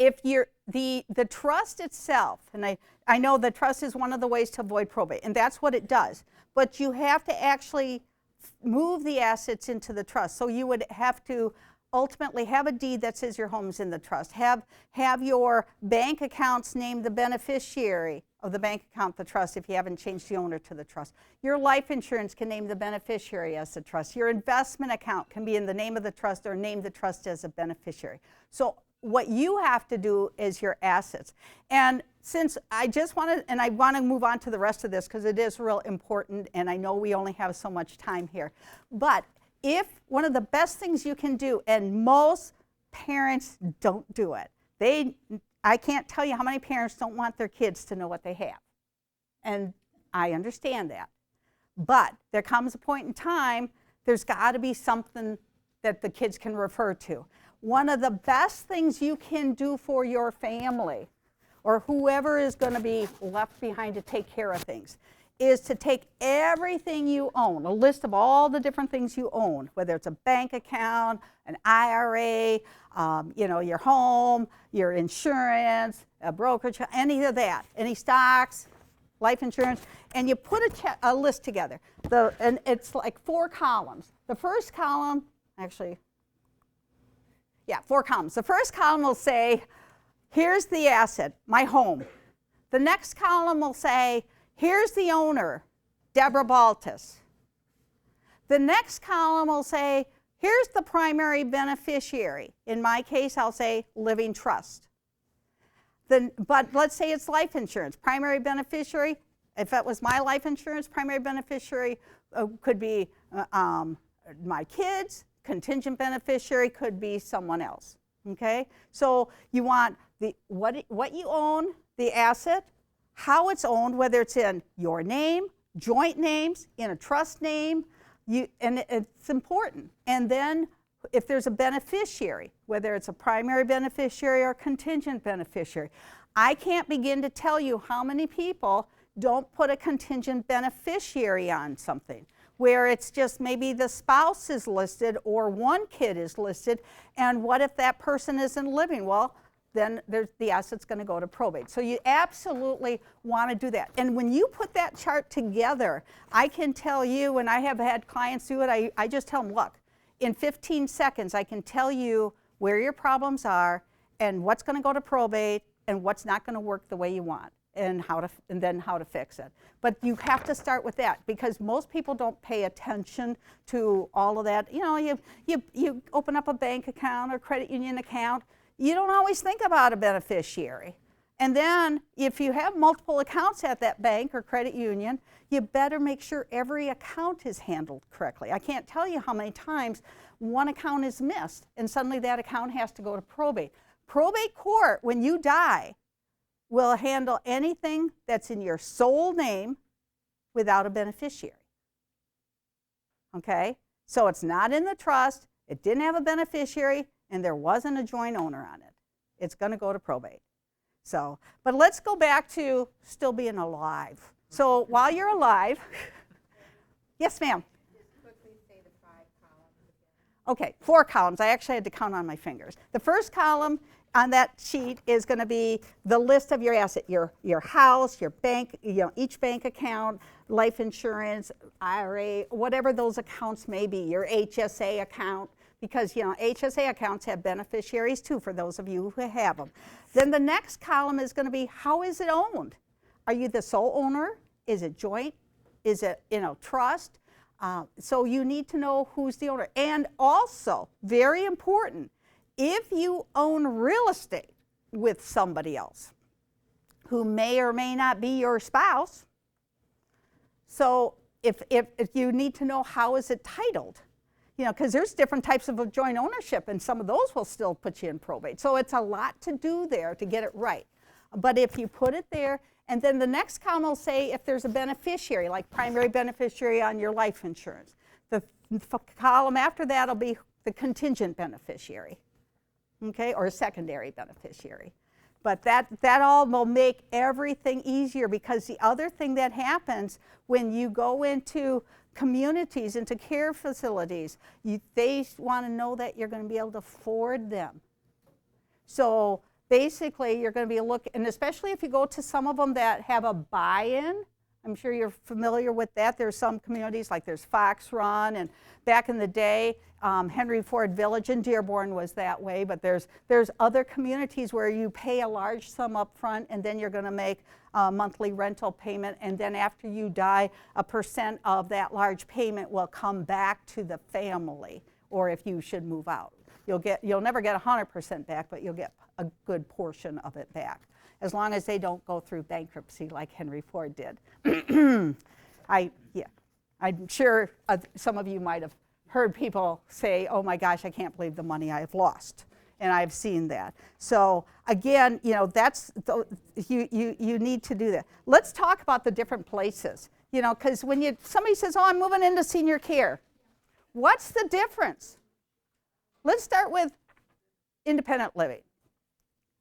if you're, the trust itself, and I know the trust is one of the ways to avoid probate, and that's what it does, but you have to actually move the assets into the trust. So you would have to ultimately have a deed that says your home's in the trust. Have your bank accounts name the beneficiary of the bank account, the trust, if you haven't changed the owner to the trust. Your life insurance can name the beneficiary as the trust. Your investment account can be in the name of the trust or name the trust as a beneficiary. So what you have to do is your assets. And since I just wanted, and I want to move on to the rest of this because it is real important, and I know we only have so much time here, but if one of the best things you can do, and most parents don't do it, I can't tell you how many parents don't want their kids to know what they have. And I understand that. But there comes a point in time, there's got to be something that the kids can refer to. One of the best things you can do for your family, or whoever is going to be left behind to take care of things, is to take everything you own, a list of all the different things you own, whether it's a bank account, an IRA, your home, your insurance, a brokerage, any of that, any stocks, life insurance, and you put a list together. And it's like 4 columns. The first column, actually, 4 columns. The first column will say, here's the asset, my home. The next column will say, here's the owner, Debra Baltus. The next column will say, here's the primary beneficiary. In my case, I'll say living trust. But let's say it's life insurance. Primary beneficiary, if it was my life insurance, primary beneficiary could be my kids. Contingent beneficiary could be someone else. Okay? So you want what you own, the asset, how it's owned, whether it's in your name, joint names, in a trust name, and it's important. And then if there's a beneficiary, whether it's a primary beneficiary or contingent beneficiary, I can't begin to tell you how many people don't put a contingent beneficiary on something, where it's just maybe the spouse is listed or one kid is listed, and what if that person isn't living? Well, then the asset's going to go to probate. So you absolutely want to do that. And when you put that chart together, I can tell you, and I have had clients do it, I just tell them, look, in 15 seconds, I can tell you where your problems are and what's going to go to probate and what's not going to work the way you want, and then how to fix it. But you have to start with that, because most people don't pay attention to all of that. You know, you open up a bank account or credit union account, you don't always think about a beneficiary. And then if you have multiple accounts at that bank or credit union, you better make sure every account is handled correctly. I can't tell you how many times one account is missed and suddenly that account has to go to probate. Probate court, when you die, will handle anything that's in your sole name without a beneficiary. Okay? So it's not in the trust, it didn't have a beneficiary, and there wasn't a joint owner on it. It's going to go to probate. So, but let's go back to still being alive. So while you're alive, yes, ma'am. Just quickly say the 5 columns again. Okay, 4 columns. I actually had to count on my fingers. The first column on that sheet is going to be the list of your asset, your house, your bank, each bank account, life insurance, IRA, whatever those accounts may be, your HSA account, because HSA accounts have beneficiaries too, for those of you who have them. Then the next column is going to be, how is it owned? Are you the sole owner? Is it joint? Is it trust? So you need to know who's the owner. And also, very important, if you own real estate with somebody else who may or may not be your spouse, so if you need to know how is it titled, because there's different types of joint ownership, and some of those will still put you in probate. So it's a lot to do there to get it right. But if you put it there, and then the next column will say if there's a beneficiary, like primary beneficiary on your life insurance. The column after that will be the contingent beneficiary, okay, or a secondary beneficiary. But that all will make everything easier, because the other thing that happens when you go into communities, into care facilities, they want to know that you're going to be able to afford them. So basically you're going to be looking, and especially if you go to some of them that have a buy-in, I'm sure you're familiar with that. There's some communities, like there's Fox Run, and back in the day, Henry Ford Village in Dearborn was that way, but there's other communities where you pay a large sum up front, and then you're going to make a monthly rental payment, and then after you die, a % of that large payment will come back to the family, or if you should move out. You'll never get 100% back, but you'll get a good portion of it back, as long as they don't go through bankruptcy like Henry Ford did. I'm sure some of you might have heard people say, oh my gosh, I can't believe the money I've lost. And I've seen that. So again, you need to do that. Let's talk about the different places. Because when somebody says, oh, I'm moving into senior care, what's the difference? Let's start with independent living.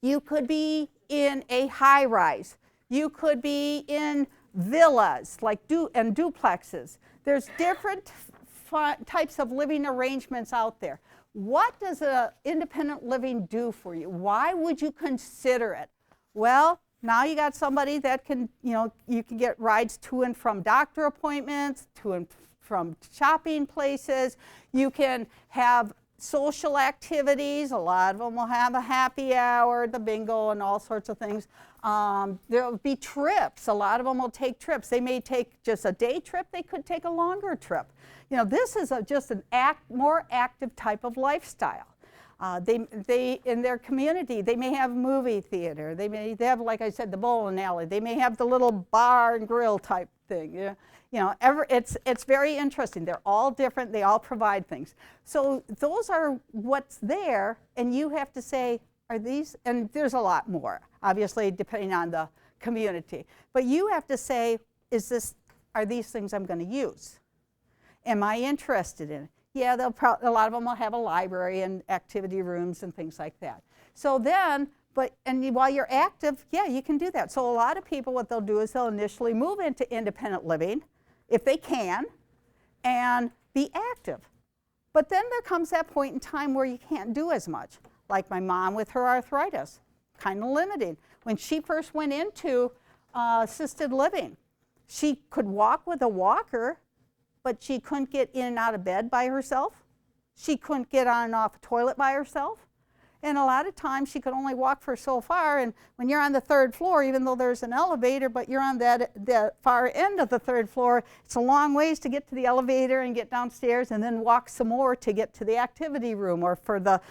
You could be in a high-rise. You could be in villas and duplexes. There's different types of living arrangements out there. What does independent living do for you? Why would you consider it? Well, now you got somebody that can, you can get rides to and from doctor appointments, to and from shopping places. You can have social activities. A lot of them will have a happy hour, the bingo, and all sorts of things. There will be trips. A lot of them will take trips. They may take just a day trip. They could take a longer trip. This is just an more active type of lifestyle. They in their community, they may have a movie theater. They have, like I said, the bowling alley. They may have the little bar and grill type thing. It's very interesting. They're all different. They all provide things. So those are what's there, and you have to say, are these, and there's a lot more, obviously, depending on the community. But you have to say, are these things I'm going to use? Am I interested in it? Yeah, a lot of them will have a library and activity rooms and things like that. So then, while you're active, yeah, you can do that. So a lot of people, what they'll do is they'll initially move into independent living, if they can, and be active. But then there comes that point in time where you can't do as much. Like my mom with her arthritis, kind of limiting. When she first went into assisted living, she could walk with a walker, but she couldn't get in and out of bed by herself. She couldn't get on and off a toilet by herself. And a lot of times she could only walk for so far, and when you're on the 3rd floor, even though there's an elevator, but you're on the far end of the 3rd floor, it's a long ways to get to the elevator and get downstairs and then walk some more to get to the activity room or for the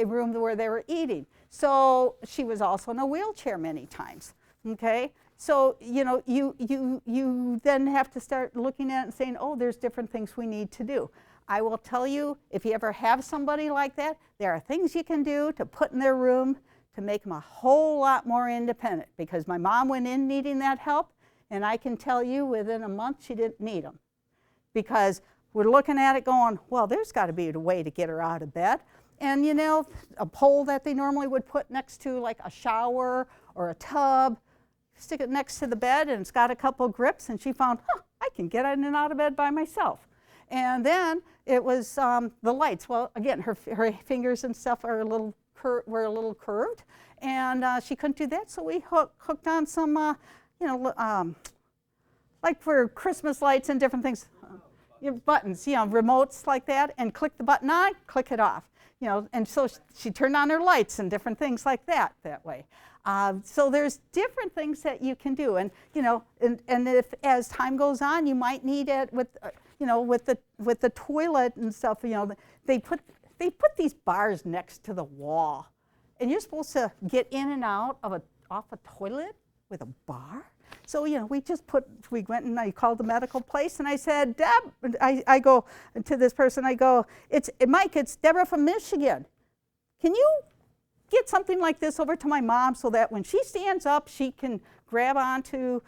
room where they were eating. So she was also in a wheelchair many times, okay? So, you then have to start looking at it and saying, oh, there's different things we need to do. I will tell you, if you ever have somebody like that, there are things you can do to put in their room to make them a whole lot more independent, because my mom went in needing that help, and I can tell you within a month she didn't need them, because we're looking at it going, well, there's got to be a way to get her out of bed. And a pole that they normally would put next to like a shower or a tub, stick it next to the bed, and it's got a couple grips, and she found, I can get in and out of bed by myself. And then it was the lights. Well, again, her fingers and stuff are were a little curved, and she couldn't do that, so we hooked on some, like for Christmas lights and different things, buttons, remotes like that, and click the button on, click it off. And so she turned on her lights and different things like that way. So there's different things that you can do, and and if as time goes on, you might need it with with the toilet and stuff. They put these bars next to the wall, and you're supposed to get in and out of off a toilet with a bar. So we went and I called the medical place, and I said, Deb, I go to this person, I go, Mike, it's Debra from Michigan. Can you get something like this over to my mom so that when she stands up, she can grab onto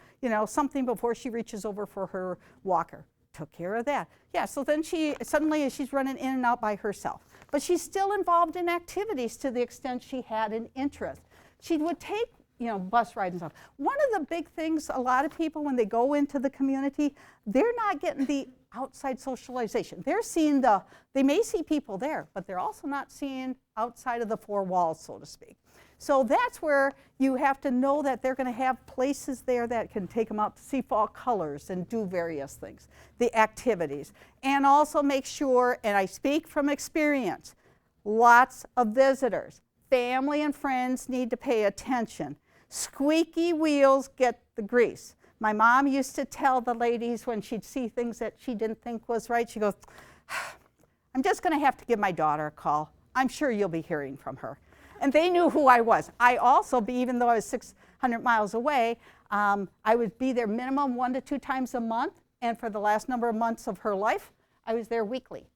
something before she reaches over for her walker? Took care of that. Yeah, so then she's running in and out by herself. But she's still involved in activities to the extent she had an interest. She would take bus rides and stuff. One of the big things, a lot of people, when they go into the community, they're not getting the outside socialization. They're seeing they may see people there, but they're also not seeing outside of the four walls, so to speak. So that's where you have to know that they're going to have places there that can take them out to see fall colors and do various things, the activities. And also make sure, and I speak from experience, lots of visitors. Family and friends need to pay attention. Squeaky wheels get the grease. My mom used to tell the ladies when she'd see things that she didn't think was right, she goes, I'm just going to have to give my daughter a call. I'm sure you'll be hearing from her. And they knew who I was. I also, even though I was 600 miles away, I would be there minimum 1 to 2 times a month. And for the last number of months of her life, I was there weekly.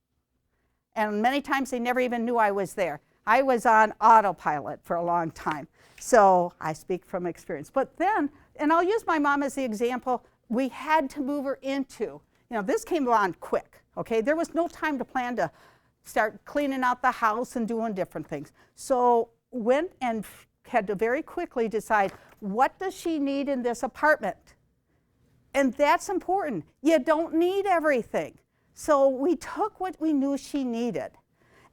And many times they never even knew I was there. I was on autopilot for a long time. So I speak from experience. But then, and I'll use my mom as the example, we had to move her into, this came along quick, okay? There was no time to plan to start cleaning out the house and doing different things. So went and had to very quickly decide, what does she need in this apartment? And that's important. You don't need everything. So we took what we knew she needed.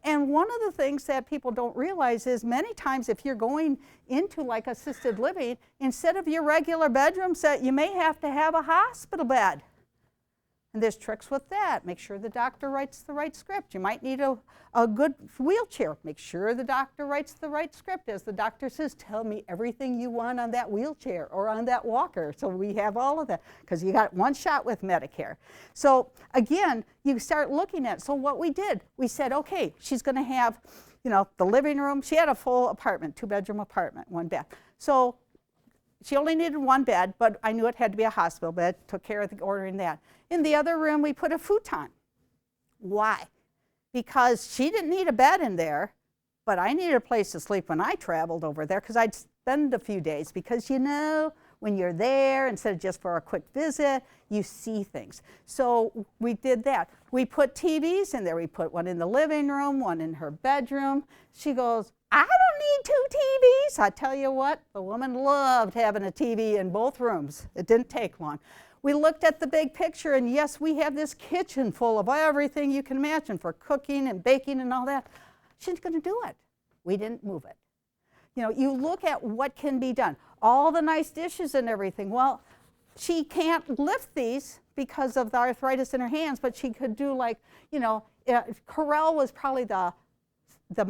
And one of the things that people don't realize is many times if you're going into like assisted living, instead of your regular bedroom set, you may have to have a hospital bed. And there's tricks with that. Make sure the doctor writes the right script. You might need a good wheelchair. Make sure the doctor writes the right script. As the doctor says, tell me everything you want on that wheelchair or on that walker. So we have all of that because you got one shot with Medicare. So again, you start looking at, so what we did, we said, okay, she's going to have, the living room. She had a full apartment, 2-bedroom apartment, 1 bath. So she only needed 1 bed, but I knew it had to be a hospital bed, took care of ordering that. In the other room, we put a futon. Why? Because she didn't need a bed in there, but I needed a place to sleep when I traveled over there because I'd spend a few days because when you're there, instead of just for a quick visit, you see things. So we did that. We put TVs in there. We put one in the living room, one in her bedroom. She goes, I don't need 2 TVs. I tell you what, the woman loved having a TV in both rooms. It didn't take long. We looked at the big picture, and yes, we have this kitchen full of everything you can imagine for cooking and baking and all that. She's going to do it. We didn't move it. You look at what can be done. All the nice dishes and everything. Well, she can't lift these because of the arthritis in her hands, but she could do Corelle was probably the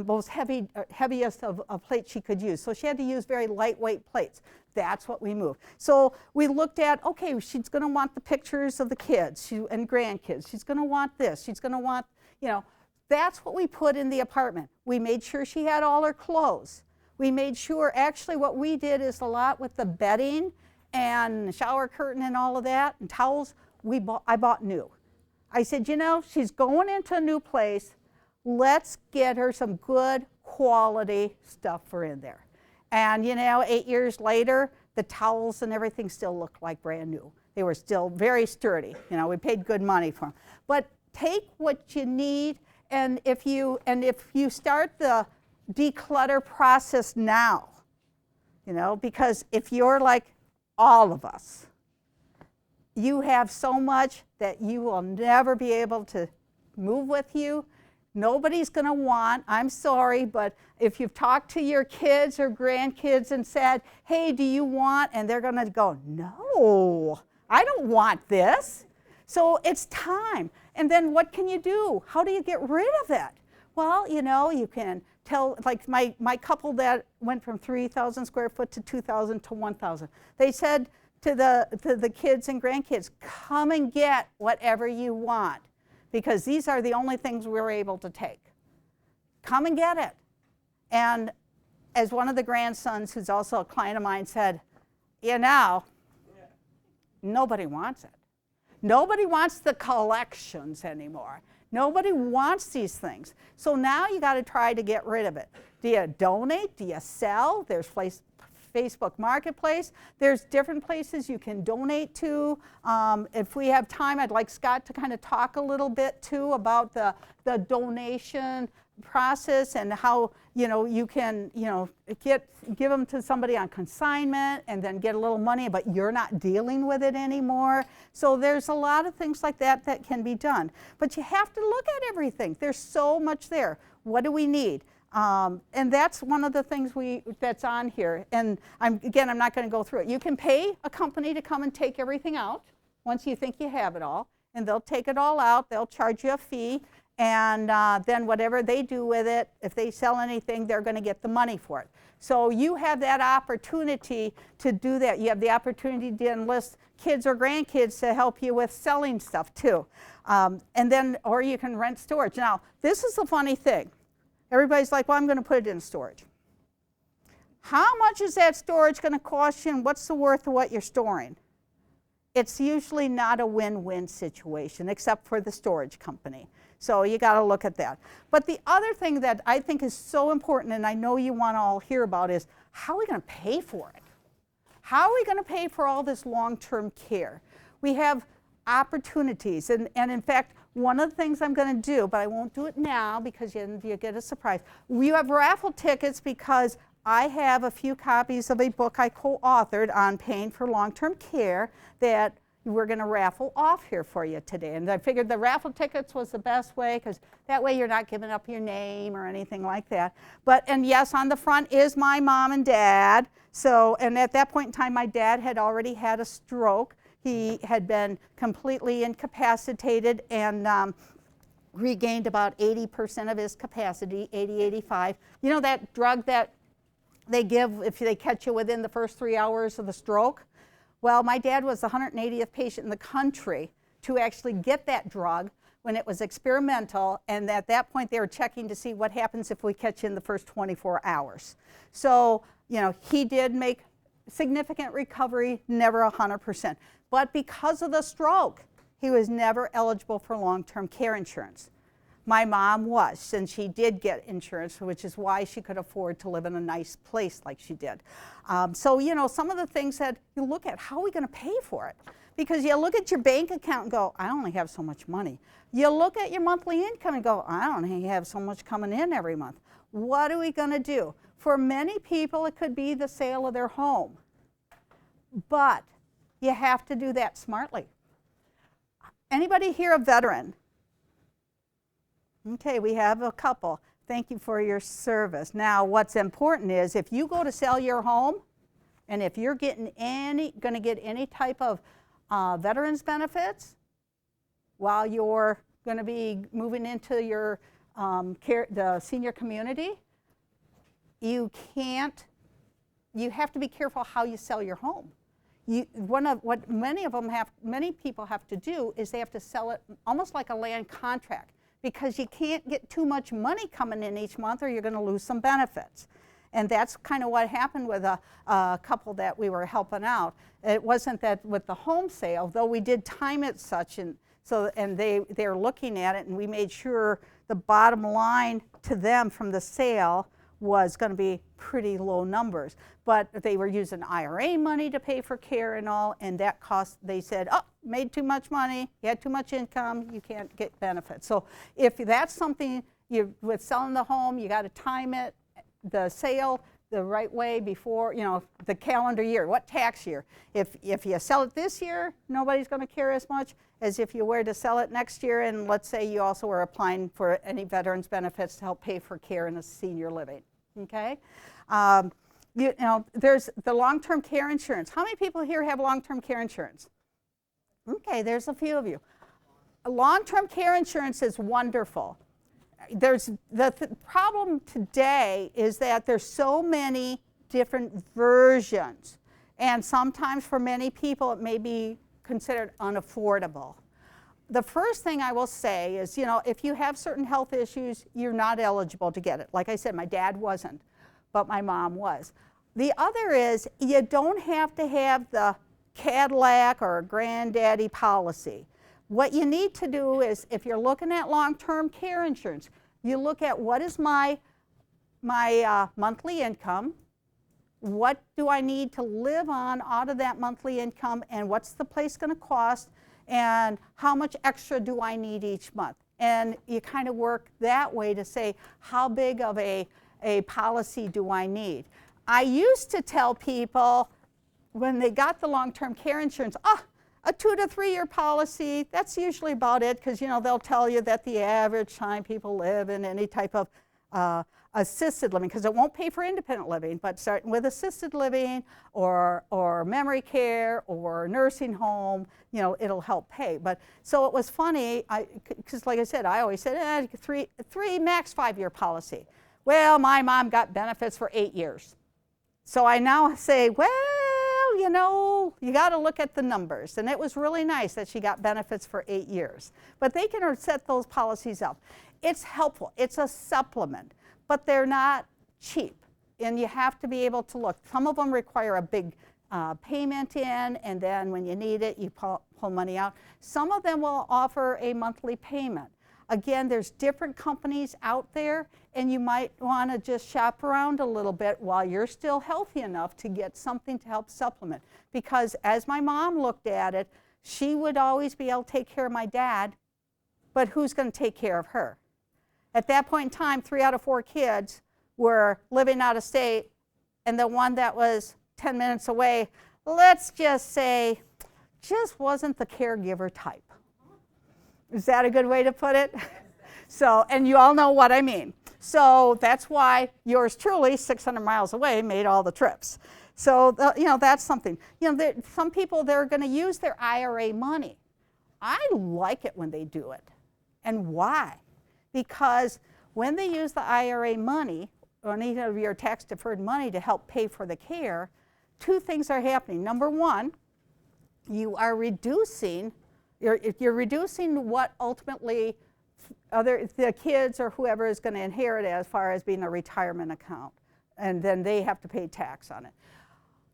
most heaviest of plates she could use. So she had to use very lightweight plates. That's what we moved. So we looked at, okay, she's going to want the pictures of the kids and grandkids. She's going to want this. She's going to want, that's what we put in the apartment. We made sure she had all her clothes. We made sure, actually what we did is a lot with the bedding and the shower curtain and all of that and towels, I bought new. I said, she's going into a new place. Let's get her some good quality stuff for in there. And 8 years later, the towels and everything still look like brand new. They were still very sturdy. We paid good money for them. But take what you need, and if you start the declutter process now, because if you're like all of us, you have so much that you will never be able to move with you. Nobody's going to want, I'm sorry, but if you've talked to your kids or grandkids and said, hey, do you want, and they're going to go, no, I don't want this. So it's time. And then what can you do? How do you get rid of it? Well, you can tell, like my couple that went from 3,000 square foot to 2,000 to 1,000. They said to the kids and grandkids, come and get whatever you want, because these are the only things we're able to take. Come and get it. And as one of the grandsons, who's also a client of mine, said, nobody wants it. Nobody wants the collections anymore. Nobody wants these things. So now you got to try to get rid of it. Do you donate? Do you sell? There's Facebook Marketplace. There's different places you can donate to. If we have time, I'd like Scott to kind of talk a little bit too about the donation process and how, you can, give them to somebody on consignment and then get a little money, but you're not dealing with it anymore. So there's a lot of things like that that can be done. But you have to look at everything. There's so much there. What do we need? And that's one of the things that's on here. And I'm not going to go through it. You can pay a company to come and take everything out once you think you have it all. And they'll take it all out. They'll charge you a fee. And then whatever they do with it, if they sell anything, they're going to get the money for it. So you have that opportunity to do that. You have the opportunity to enlist kids or grandkids to help you with selling stuff too. Or you can rent storage. Now, this is the funny thing. Everybody's like, well, I'm going to put it in storage. How much is that storage going to cost you, and what's the worth of what you're storing? It's usually not a win-win situation, except for the storage company. So you got to look at that. But the other thing that I think is so important, and I know you want to all hear about, is how are we going to pay for it? How are we going to pay for all this long-term care? We have opportunities, and in fact, one of the things I'm going to do, but I won't do it now because you get a surprise. We have raffle tickets because I have a few copies of a book I co-authored on paying for long-term care that we're going to raffle off here for you today. And I figured the raffle tickets was the best way because that way you're not giving up your name or anything like that. And yes, on the front is my mom and dad. And at that point in time, my dad had already had a stroke. He had been completely incapacitated and regained about 80% of his capacity, 80, 85. You know that drug that they give if they catch you within the first 3 hours of the stroke? Well, my dad was the 180th patient in the country to actually get that drug when it was experimental, and at that point they were checking to see what happens if we catch you in the first 24 hours. So, he did make significant recovery, never 100%. But because of the stroke, he was never eligible for long-term care insurance. My mom was, and she did get insurance, which is why she could afford to live in a nice place like she did. So, some of the things that you look at, how are we going to pay for it? Because you look at your bank account and go, I only have so much money. You look at your monthly income and go, I only have so much coming in every month. What are we going to do? For many people, it could be the sale of their home. But you have to do that smartly. Anybody here a veteran? Okay, we have a couple. Thank you for your service. Now, what's important is if you go to sell your home, and if you're going to get any type of veterans benefits while you're going to be moving into your the senior community, you have to be careful how you sell your home. What many people have to do is they have to sell it almost like a land contract, because you can't get too much money coming in each month or you're going to lose some benefits. And that's kind of what happened with a couple that we were helping out. It wasn't that with the home sale, though we did time it such, and they're looking at it, and we made sure the bottom line to them from the sale was going to be pretty low numbers. But they were using IRA money to pay for care and all, and that cost, they said, oh, made too much money, you had too much income, you can't get benefits. So if that's something, with selling the home, you got to time it, the sale, the right way before, the calendar year, what tax year. If you sell it this year, nobody's going to care as much as if you were to sell it next year, and let's say you also were applying for any veterans benefits to help pay for care in a senior living. Okay, there's the long-term care insurance. How many people here have long-term care insurance? Okay, there's a few of you. Long-term care insurance is wonderful. There's the problem today is that there's so many different versions, and sometimes for many people it may be considered unaffordable. The first thing I will say is, if you have certain health issues, you're not eligible to get it. Like I said, my dad wasn't, but my mom was. The other is, you don't have to have the Cadillac or granddaddy policy. What you need to do is, if you're looking at long-term care insurance, you look at what is my monthly income, what do I need to live on out of that monthly income, and what's the place going to cost, and how much extra do I need each month? and you kind of work that way to say, how big of a policy do I need? I used to tell people when they got the long-term care insurance, a 2 to 3 year policy, that's usually about it, because they'll tell you that the average time people live in any type of assisted living, because it won't pay for independent living, but starting with assisted living or memory care or nursing home, it'll help pay. But so it was funny, because like I said, I always said, three max 5 year policy. Well, my mom got benefits for 8 years. So I now say, well, you got to look at the numbers. And it was really nice that she got benefits for 8 years. But they can set those policies up. It's helpful. It's a supplement. But they're not cheap. And you have to be able to look. Some of them require a big payment in, and then when you need it, you pull money out. Some of them will offer a monthly payment. Again, there's different companies out there, and you might want to just shop around a little bit while you're still healthy enough to get something to help supplement. Because as my mom looked at it, she would always be able to take care of my dad, but who's going to take care of her? At that point in time, 3 out of 4 kids were living out of state, and the one that was 10 minutes away, let's just say, just wasn't the caregiver type. Is that a good way to put it? So, and you all know what I mean. So that's why yours truly, 600 miles away, made all the trips. So, that's something. Some people, they're going to use their IRA money. I like it when they do it. And why? Because when they use the IRA money, or any of your tax-deferred money to help pay for the care, 2 things are happening. Number one, you are reducing you're reducing what ultimately the kids or whoever is going to inherit as far as being a retirement account, and then they have to pay tax on it.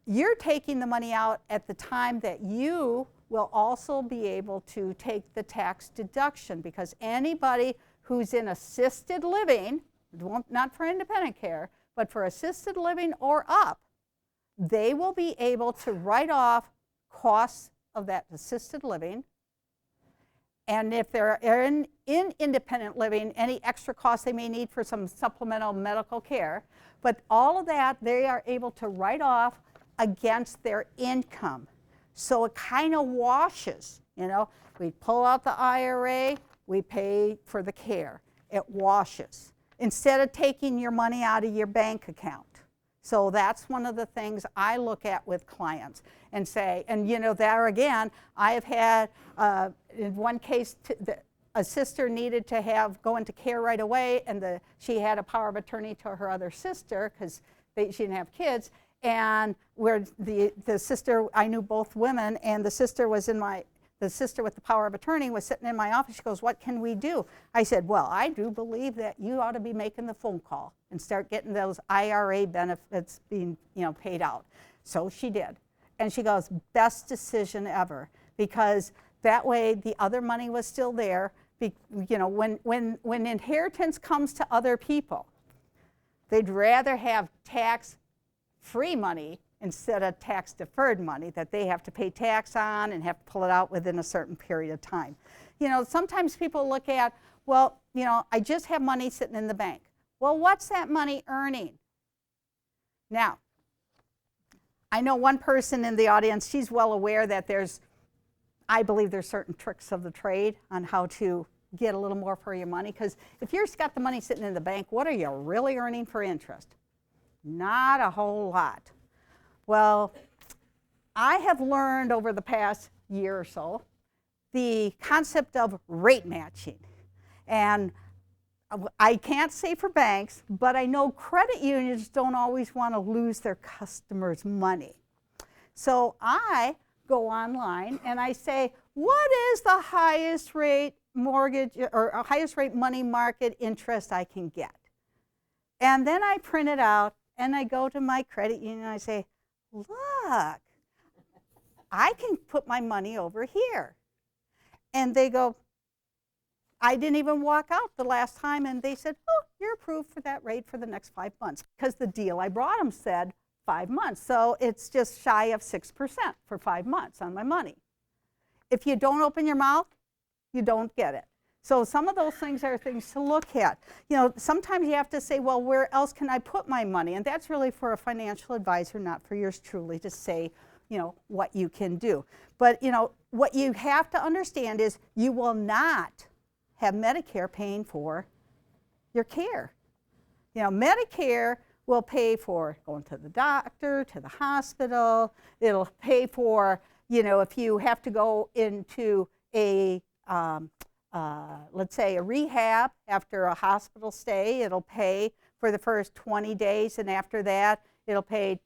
You're taking the money out at the time that you will also be able to take the tax deduction, because anybody who's in assisted living, not for independent care, but for assisted living or up, they will be able to write off costs of that assisted living. And if they're in independent living, any extra costs they may need for some supplemental medical care, but all of that they are able to write off against their income. So it kind of washes, We pull out the IRA, we pay for the care. It washes. Instead of taking your money out of your bank account. So that's one of the things I look at with clients and say, and there again, I have had, in one case, a sister needed to go into care right away, and she had a power of attorney to her other sister because she didn't have kids, and where the sister, I knew both women, and the sister with the power of attorney was sitting in my office. She goes, what can we do? I said, well, I do believe that you ought to be making the phone call and start getting those IRA benefits being paid out. So she did. And she goes, best decision ever, because that way the other money was still there. When inheritance comes to other people, they'd rather have tax-free money instead of tax-deferred money that they have to pay tax on and have to pull it out within a certain period of time. Sometimes people look at, well, I just have money sitting in the bank. Well, what's that money earning? Now, I know one person in the audience, she's well aware that I believe there's certain tricks of the trade on how to get a little more for your money, because if you've got the money sitting in the bank, what are you really earning for interest? Not a whole lot. Well, I have learned over the past year or so the concept of rate matching. And I can't say for banks, but I know credit unions don't always want to lose their customers' money. So I go online and I say, what is the highest rate mortgage or highest rate money market interest I can get? And then I print it out and I go to my credit union and I say, look, I can put my money over here. And they go, I didn't even walk out the last time, and they said, oh, you're approved for that rate for the next 5 months, because the deal I brought them said 5 months. So it's just shy of 6% for 5 months on my money. If you don't open your mouth, you don't get it. So some of those things are things to look at. You know, sometimes you have to say, well, where else can I put my money? And that's really for a financial advisor, not for yours truly, to say, you know, what you can do. But, you know, what you have to understand is you will not have Medicare paying for your care. You know, Medicare will pay for going to the doctor, to the hospital. It'll pay for, you know, if you have to go into a, let's say a rehab after a hospital stay, it'll pay for the first 20 days, and after that, it'll pay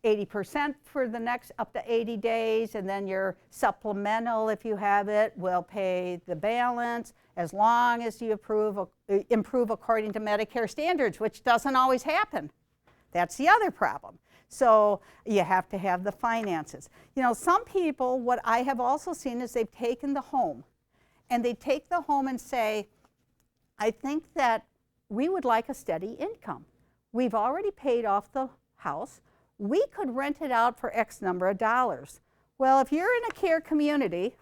80% for the next up to 80 days, and then your supplemental, if you have it, will pay the balance as long as you improve according to Medicare standards, which doesn't always happen. That's the other problem. So you have to have the finances. You know, some people, what I have also seen is they've taken the home, and they take the home and say, I think that we would like a steady income. We've already paid off the house. We could rent it out for X number of dollars. Well, if you're in a care community,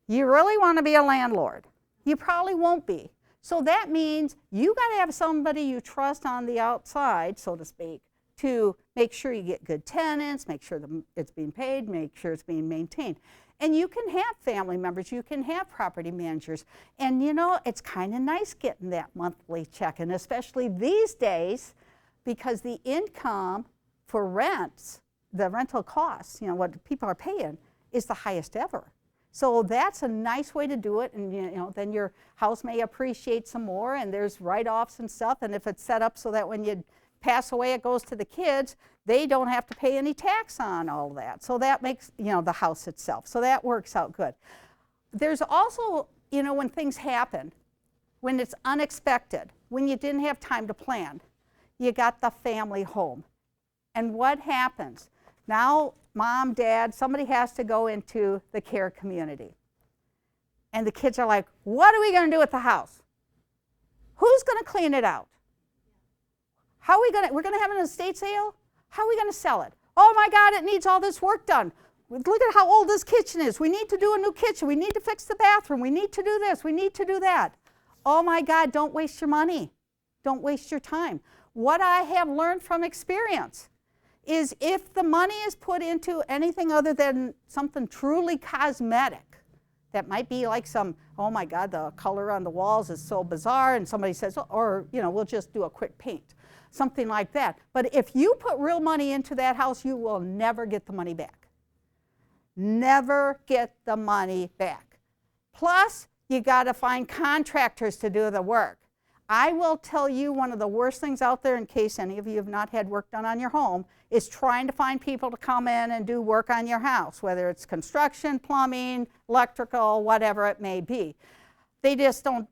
you really want to be a landlord. You probably won't be. So that means you got to have somebody you trust on the outside, so to speak, to make sure you get good tenants, make sure it's being paid, make sure it's being maintained. And you can have family members, you can have property managers. And you know, it's kind of nice getting that monthly check, and especially these days, because the income for rents, the rental costs, you know, what people are paying, is the highest ever. So that's a nice way to do it, and you know, then your house may appreciate some more, and there's write-offs and stuff, and if it's set up so that when you pass away it goes to the kids, they don't have to pay any tax on all of that. So that makes, you know, the house itself. So that works out good. There's also, you know, when things happen, when it's unexpected, when you didn't have time to plan, you got the family home. And what happens? Now, mom, dad, somebody has to go into the care community. And the kids are like, what are we going to do with the house? Who's going to clean it out? How are we going to, we're going to have an estate sale? How are we going to sell it? Oh my God, it needs all this work done. Look at how old this kitchen is. We need to do a new kitchen. We need to fix the bathroom. We need to do this. We need to do that. Oh my God, don't waste your money. Don't waste your time. What I have learned from experience is if the money is put into anything other than something truly cosmetic, that might be like some, oh my God, the color on the walls is so bizarre, and somebody says, oh, or you know, we'll just do a quick paint, something like that. But if you put real money into that house, you will never get the money back. Never get the money back. Plus, you got to find contractors to do the work. I will tell you one of the worst things out there, in case any of you have not had work done on your home, is trying to find people to come in and do work on your house, whether it's construction, plumbing, electrical, whatever it may be. They just don't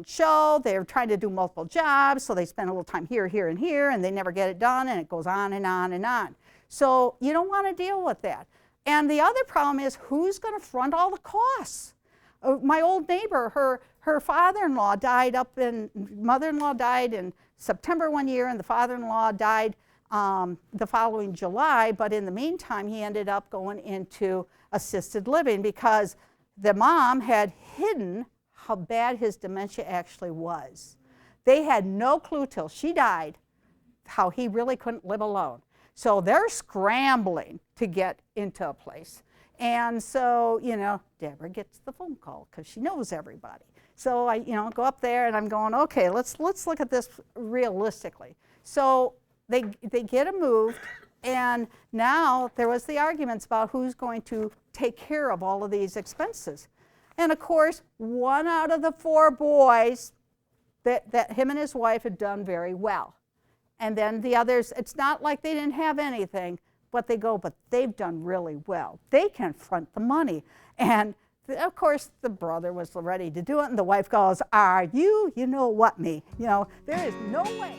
show. They're trying to do multiple jobs, so they spend a little time here, here, and here, and they never get it done, and it goes on and on and on. So you don't want to deal with that. And the other problem is, who's going to front all the costs? My old neighbor, her father-in-law died mother-in-law died in September one year, and the father-in-law died the following July, but in the meantime, he ended up going into assisted living because the mom had hidden how bad his dementia actually was. They had no clue till she died how he really couldn't live alone. So they're scrambling to get into a place. And so, you know, Debra gets the phone call because she knows everybody. So I, you know, go up there and I'm going, okay, let's look at this realistically. So they get it moved, and now there was the arguments about who's going to take care of all of these expenses. And of course, one out of the 4 boys, that him and his wife had done very well. And then the others, it's not like they didn't have anything, but they've done really well. They can front the money. And of course, the brother was ready to do it, and the wife goes, are you know what me? You know, there is no way.